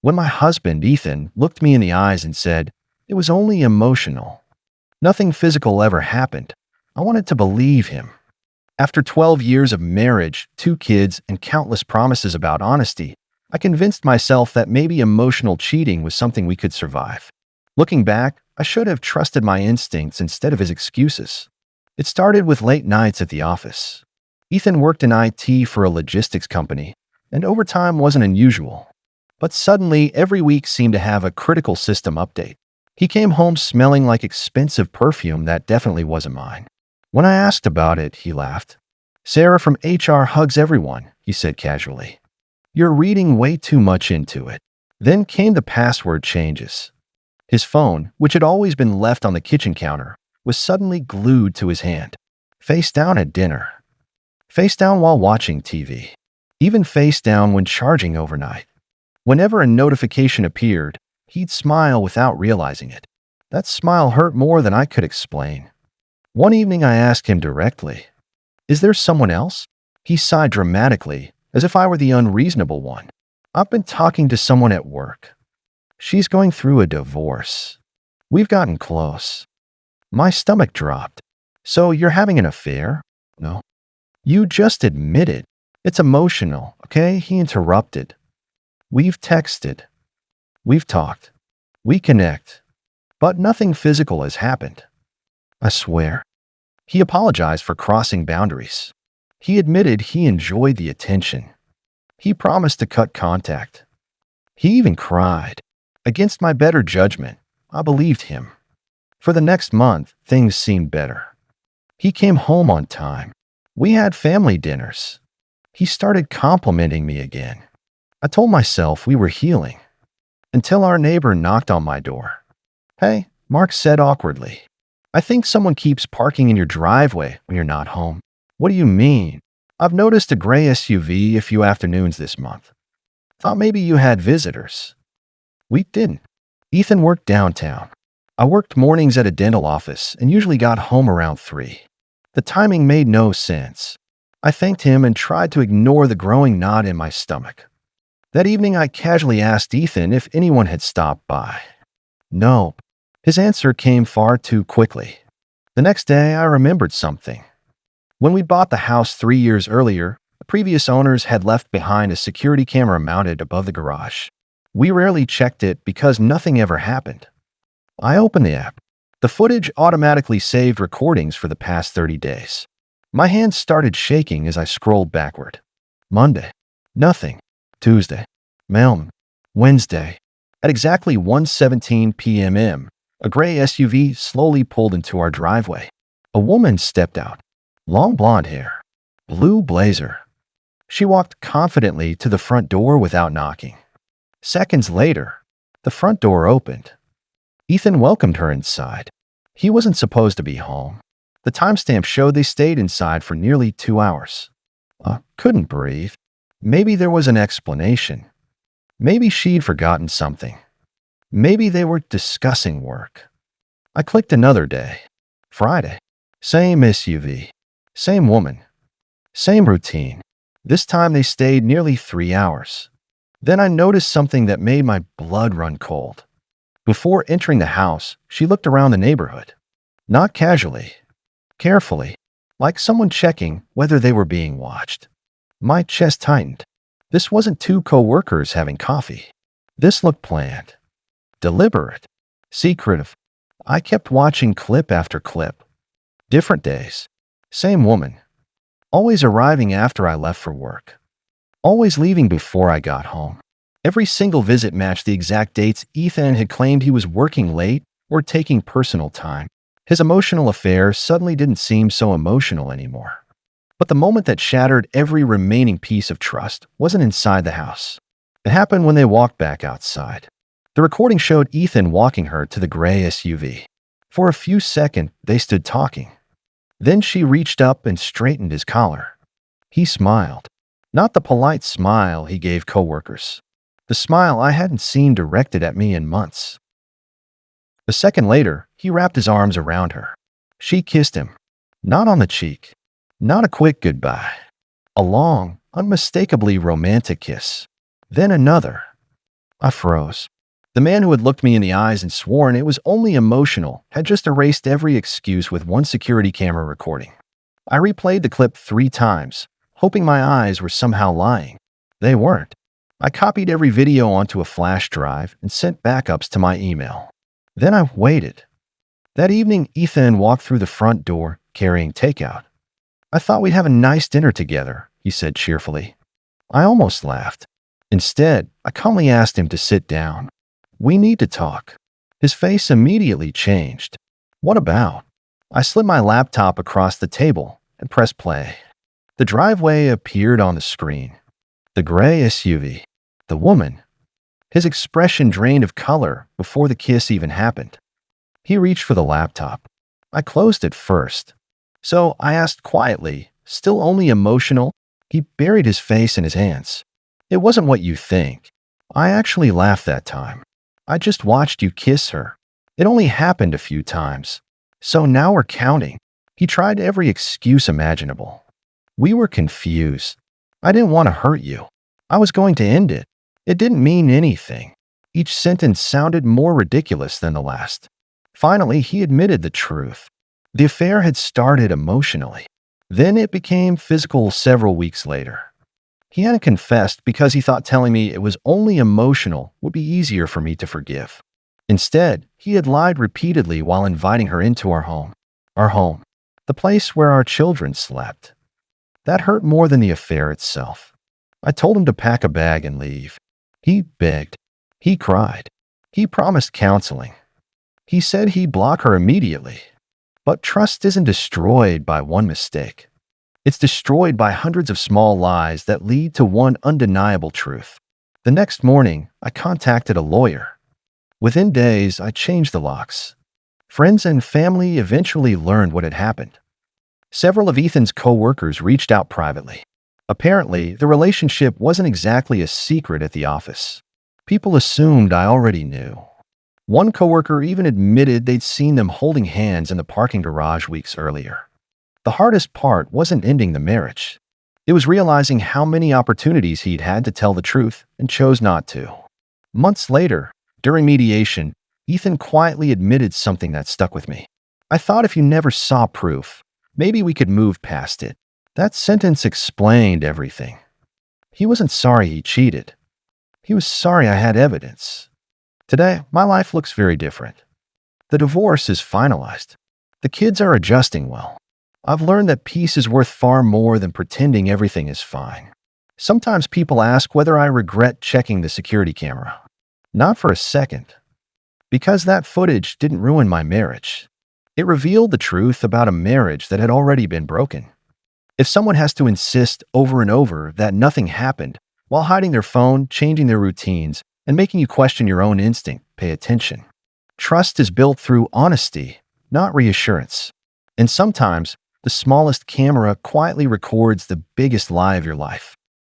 When my husband, Ethan, looked me in the eyes and said, "It was only emotional. Nothing physical ever happened," I wanted to believe him. After 12 years of marriage, 2 kids, and countless promises about honesty, I convinced myself that maybe emotional cheating was something we could survive. Looking back, I should have trusted my instincts instead of his excuses. It started with late nights at the office. Ethan worked in IT for a logistics company, and overtime wasn't unusual. But suddenly, every week seemed to have a critical system update. He came home smelling like expensive perfume that definitely wasn't mine. When I asked about it, he laughed. "Sarah from HR hugs everyone," he said casually. "You're reading way too much into it." Then came the password changes. His phone, which had always been left on the kitchen counter, was suddenly glued to his hand. Face down at dinner. Face down while watching TV. Even face down when charging overnight. Whenever a notification appeared, he'd smile without realizing it. That smile hurt more than I could explain. One evening I asked him directly, "Is there someone else?" He sighed dramatically, as if I were the unreasonable one. "I've been talking to someone at work. She's going through a divorce. We've gotten close." My stomach dropped. "So you're having an affair?" "No." "You just admitted. It's emotional, okay?" He interrupted. "We've texted. We've talked. We connect. But nothing physical has happened. I swear." He apologized for crossing boundaries. He admitted he enjoyed the attention. He promised to cut contact. He even cried. Against my better judgment, I believed him. For the next month, things seemed better. He came home on time. We had family dinners. He started complimenting me again. I told myself we were healing. Until our neighbor knocked on my door. "Hey," Mark said awkwardly. "I think someone keeps parking in your driveway when you're not home." "What do you mean?" "I've noticed a gray SUV a few afternoons this month. Thought maybe you had visitors." We didn't. Ethan worked downtown. I worked mornings at a dental office and usually got home around 3. The timing made no sense. I thanked him and tried to ignore the growing knot in my stomach. That evening, I casually asked Ethan if anyone had stopped by. "No." His answer came far too quickly. The next day, I remembered something. When we bought the house 3 years earlier, the previous owners had left behind a security camera mounted above the garage. We rarely checked it because nothing ever happened. I opened the app. The footage automatically saved recordings for the past 30 days. My hands started shaking as I scrolled backward. Monday. Nothing. Tuesday. Mailman. Wednesday. At exactly 1:17 p.m., a gray SUV slowly pulled into our driveway. A woman stepped out. Long blonde hair. Blue blazer. She walked confidently to the front door without knocking. Seconds later, the front door opened. Ethan welcomed her inside. He wasn't supposed to be home. The timestamp showed they stayed inside for nearly 2 hours. I couldn't breathe. Maybe there was an explanation. Maybe she'd forgotten something. Maybe they were discussing work. I clicked another day. Friday. Same SUV. Same woman. Same routine. This time they stayed nearly 3 hours. Then I noticed something that made my blood run cold. Before entering the house, she looked around the neighborhood. Not casually. Carefully. Like someone checking whether they were being watched. My chest tightened. This wasn't 2 co-workers having coffee. This looked planned. Deliberate. Secretive. I kept watching clip after clip. Different days. Same woman. Always arriving after I left for work. Always leaving before I got home. Every single visit matched the exact dates Ethan had claimed he was working late or taking personal time. His emotional affair suddenly didn't seem so emotional anymore. But the moment that shattered every remaining piece of trust wasn't inside the house. It happened when they walked back outside. The recording showed Ethan walking her to the gray SUV. For a few seconds, they stood talking. Then she reached up and straightened his collar. He smiled. Not the polite smile he gave coworkers. The smile I hadn't seen directed at me in months. A second later, he wrapped his arms around her. She kissed him. Not on the cheek. Not a quick goodbye. A long, unmistakably romantic kiss. Then another. I froze. The man who had looked me in the eyes and sworn it was only emotional had just erased every excuse with one security camera recording. I replayed the clip 3 times, hoping my eyes were somehow lying. They weren't. I copied every video onto a flash drive and sent backups to my email. Then I waited. That evening, Ethan walked through the front door, carrying takeout. "I thought we'd have a nice dinner together," he said cheerfully. I almost laughed. Instead, I calmly asked him to sit down. "We need to talk." His face immediately changed. "What about?" I slid my laptop across the table and pressed play. The driveway appeared on the screen. The gray SUV. The woman. His expression drained of color before the kiss even happened. He reached for the laptop. I closed it first. So I asked quietly, still only emotional. He buried his face in his hands. "It wasn't what you think. I actually laughed that time. I just watched you kiss her. It only happened a few times. So now we're counting." He tried every excuse imaginable. "We were confused. I didn't want to hurt you. I was going to end it. It didn't mean anything." Each sentence sounded more ridiculous than the last. Finally, he admitted the truth. The affair had started emotionally. Then it became physical several weeks later. He hadn't confessed because he thought telling me it was only emotional would be easier for me to forgive. Instead, he had lied repeatedly while inviting her into our home. Our home. The place where our children slept. That hurt more than the affair itself. I told him to pack a bag and leave. He begged. He cried. He promised counseling. He said he'd block her immediately. But trust isn't destroyed by one mistake. It's destroyed by hundreds of small lies that lead to one undeniable truth. The next morning, I contacted a lawyer. Within days, I changed the locks. Friends and family eventually learned what had happened. Several of Ethan's co-workers reached out privately. Apparently, the relationship wasn't exactly a secret at the office. People assumed I already knew. One coworker even admitted they'd seen them holding hands in the parking garage weeks earlier. The hardest part wasn't ending the marriage. It was realizing how many opportunities he'd had to tell the truth and chose not to. Months later, during mediation, Ethan quietly admitted something that stuck with me. "I thought if you never saw proof, maybe we could move past it." That sentence explained everything. He wasn't sorry he cheated. He was sorry I had evidence. Today, my life looks very different. The divorce is finalized. The kids are adjusting well. I've learned that peace is worth far more than pretending everything is fine. Sometimes people ask whether I regret checking the security camera. Not for a second. Because that footage didn't ruin my marriage. It revealed the truth about a marriage that had already been broken. If someone has to insist over and over that nothing happened, while hiding their phone, changing their routines, and making you question your own instinct, pay attention. Trust is built through honesty, not reassurance. And sometimes, the smallest camera quietly records the biggest lie of your life.